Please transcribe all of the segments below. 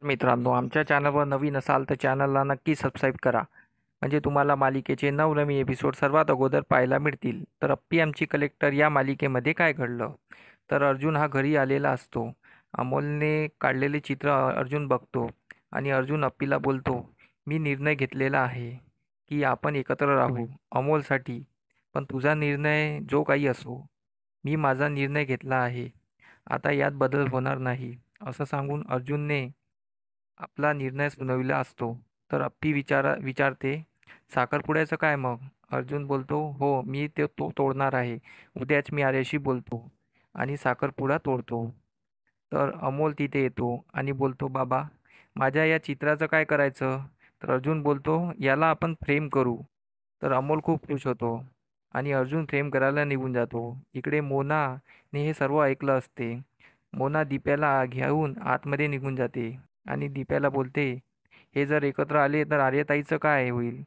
मित्रांनो, आमच्या चॅनलवर नवीन असाल तर चॅनलला नक्की सबस्क्राईब करा. म्हणजे तुम्हाला मालिकेचे नवनवीन एपिसोड सर्वात अगोदर पाहायला मिळतील. तर अप्पी आमची कलेक्टर या मालिकेमध्ये काय घडलं? तर अर्जुन हा घरी आलेला असतो. अमोलने काढलेले चित्र अर्जुन बघतो आणि अर्जुन अप्पीला बोलतो, मी निर्णय घेतलेला आहे की आपण एकत्र राहू अमोलसाठी. पण तुझा निर्णय जो काही असो, मी माझा निर्णय घेतला आहे. आता यात बदल होणार नाही, असं सांगून अर्जुनने आपला निर्णय सुनावलेला असतो. तर अप्पी विचारते, साखरपुड्याचं काय मग? अर्जुन बोलतो, हो मी तो तोडणार आहे. उद्याच मी आर्याशी बोलतो आणि साखरपुडा तोडतो. तर अमोल तिथे येतो आणि बोलतो, बाबा माझ्या या चित्राचं काय करायचं? तर अर्जुन बोलतो, याला आपण फ्रेम करू. तर अमोल खूप खुश होतो आणि अर्जुन फ्रेम करायला निघून जातो. इकडे मोनाने हे सर्व ऐकलं असते. मोना दिप्याला घेऊन आतमध्ये निघून जाते आणि दिप्याला बोलते, हे जर एकत्र आले तर आर्यताईचं काय होईल?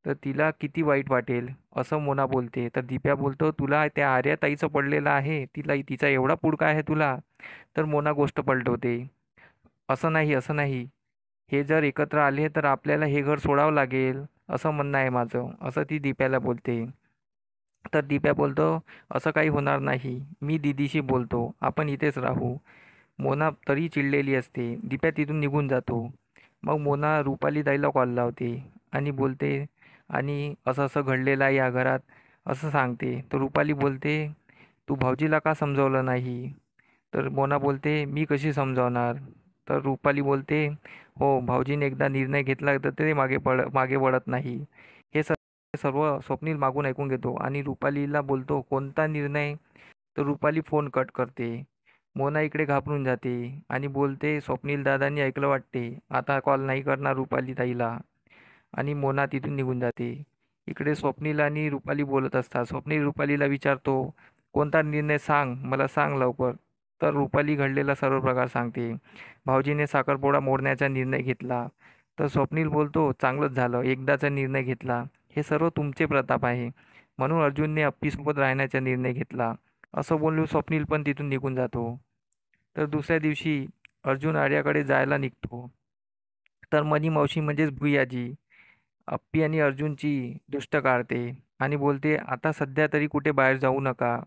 तर तिला किती वाईट वाटेल, असं मोना बोलते. तर दिप्या बोलतो, तुला त्या आर्यताईचं पडलेलं आहे, तिचा एवढा पुडका आहे तुला? तर मोना गोष्ट पलटवते, असं नाही असं नाही, हे जर एकत्र आले तर आपल्याला हे घर सोडावं लागेल, असं म्हणणं आहे माझं, असं ती दिप्याला बोलते. तर दिप्या बोलतो, असं काही होणार नाही, मी दीदीशी बोलतो, आपण इथेच राहू. मोना तरी चिडलेली असते. दिप्या तिथून निघून जातो. मग मोना रुपाली ताईला कॉल लावते आणि बोलते, आणि असं असं घडलेलं आहे या घरात, असं सांगते. तर रुपाली बोलते, तू भाऊजीला का समजावलं नाही? तर मोना बोलते, मी कशी समजावणार? तर रुपाली बोलते, हो भाऊजीने एकदा निर्णय घेतला तर ते मागे वळत नाही. हे सर्व स्वप्नील मागून ऐकून घेतो आणि रुपालीला बोलतो, कोणता निर्णय? तर रुपाली फोन कट करते. मोना इकडे घाबरून जाते आणि बोलते, स्वप्नील दादांनी ऐकलं वाटते, आता कॉल नाही करणार रुपाली ताईला. आणि मोना तिथून निघून जाते. इकडे स्वप्नील आणि रुपाली बोलत असतात. स्वप्नील रुपालीला विचारतो, कोणता निर्णय सांग, मला सांग लवकर. तर रुपाली घडलेला सर्व प्रकार सांगते. भाऊजीने साखरपुडा मोडण्याचा निर्णय घेतला. तर स्वप्नील बोलतो, चांगलंच झालं, एकदाचा निर्णय घेतला. हे सर्व तुमचे प्रताप आहे, म्हणून अर्जुनने अप्पीसोबत राहण्याचा निर्णय घेतला, असं बोलून स्वप्नील पण तिथून निघून जातो. तर दुसऱ्या दिवशी अर्जुन आर्याकडे जायला निघतो. तर मनी मावशी म्हणजेच भुयाजी अप्पी आणि अर्जुनची दुष्ट काढते आणि बोलते, आता सध्या तरी कुठे बाहेर जाऊ नका,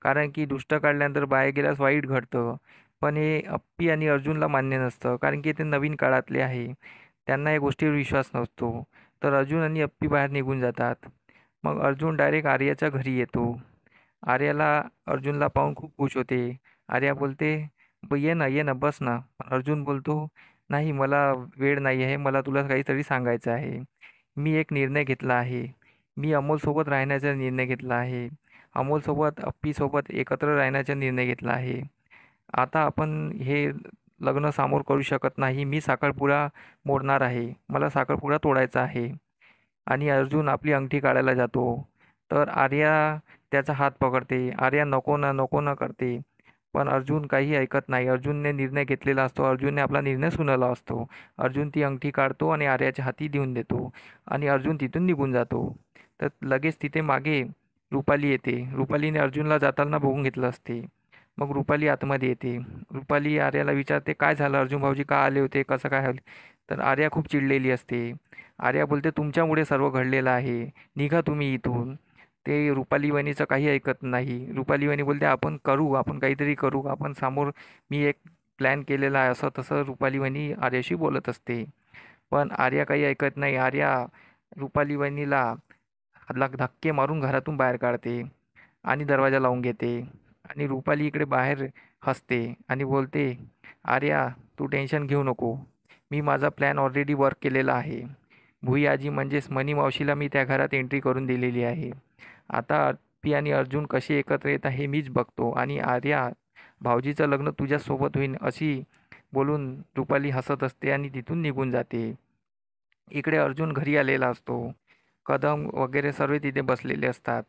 कारण की दुष्ट काढल्यानंतर बाहेर गेल्यास वाईट घडतं. पण हे अप्पी आणि अर्जुनला मान्य नसतं, कारण की ते नवीन काळातले आहे, त्यांना या गोष्टीवर विश्वास नसतो. तर अर्जुन आणि अप्पी बाहेर निघून जातात. मग अर्जुन डायरेक्ट आर्याच्या घरी येतो. आर्याला अर्जुनला पाहून खूप खुश होते. आर्या बोलते, ये ना बस ना." पण अर्जुन बोलतो, "नाही, मला वेळ नाही आहे, मला तुला काहीतरी सांगायचं आहे. मी एक निर्णय घेतला आहे. मी अमोलसोबत राहण्याचा निर्णय घेतला आहे. अमोलसोबत, अप्पीसोबत एकत्र राहण्याचा निर्णय घेतला आहे. आता आपण हे लग्न सामोर करू शकत नाही. मी साखरपुडा मोडणार आहे. मला साखरपुडा तोडायचा आहे." आणि अर्जुन आपली अंगठी काढायला जातो. तर आर्या त्याचा हात पकडते. आर्या नको ना नको ना करते. पण अर्जुन काही ऐकत नाही. अर्जुनने निर्णय घेतलेला असतो. अर्जुनने आपला निर्णय सुनावला असतो. अर्जुन ती अंगठी काढतो आणि आर्याच्या हाती देऊन देतो आणि अर्जुन तिथून निघून जातो. तर लगेच तिथे मागे रुपाली येते. रुपालीने अर्जुनला जाताना बघून घेतलं असते. मग रुपाली आतमध्ये येते. रुपाली आर्याला विचारते, काय झालं, अर्जुन भाऊजी का आले होते, कसं काय आले? तर आर्या खूप चिडलेली असते. आर्या बोलते, तुमच्यामुळे सर्व घडलेलं आहे, निघा तुम्ही इथून. ते रुपाली वहिनीचं काही ऐकत नाही. रुपाली वहिनी बोलते, आपण करू, आपण काहीतरी करू, आपण समोर, मी एक प्लॅन केलेला आहे, असं तसं रुपाली वहिनी आर्याशी बोलत असते. पण आर्या काही ऐकत नाही. आर्या रुपाली वहिनीला धक्के मारून घरातून बाहेर काढते आणि दरवाजा लावून घेते. आणि रुपाली इकडे बाहेर हसते आणि बोलते, आर्या तू टेन्शन घेऊ नको, मी माझा प्लॅन ऑलरेडी वर्क केलेला आहे. भुई आजी म्हणजेच मनी मावशीला मी त्या घरात एंट्री करून दिलेली आहे. आता अप्पी आणि अर्जुन कसे एकत्र येतात हे मीच बघतो, आणि आर्या भाऊजीचं लग्न तुझ्यासोबत होईल, अशी बोलून रुपाली हसत असते आणि तिथून निघून जाते. इकडे अर्जुन घरी आलेला असतो. कदम वगैरे सर्व तिथे बसलेले असतात.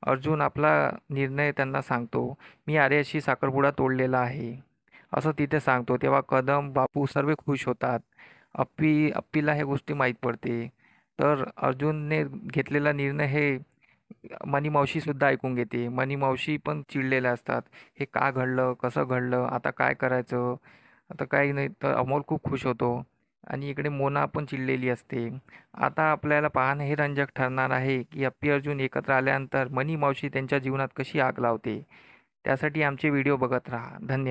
अर्जुन आपला निर्णय त्यांना सांगतो, मी आर्याशी साखरपुडा तोडलेला आहे, असं तिथे सांगतो. तेव्हा कदम, बापू सर्व खुश होतात. अप्पीला ह्या गोष्टी माहीत पडते. तर अर्जुनने घेतलेला निर्णय हे मनी मावशीसुद्धा ऐकून घेते. मनी मावशी पण चिडलेल्या असतात, हे का घडलं, कसं घडलं, आता काय करायचं? आता काही नाही तर अमोल खूप खुश होतो आणि इकडे मोना पण चिडलेली असते. आता आपल्याला पाहणं हे रंजक ठरणार आहे की अप्पी अर्जुन एकत्र आल्यानंतर मनी मावशी त्यांच्या जीवनात कशी आग लावते. त्यासाठी आमचे व्हिडिओ बघत राहा. धन्यवाद.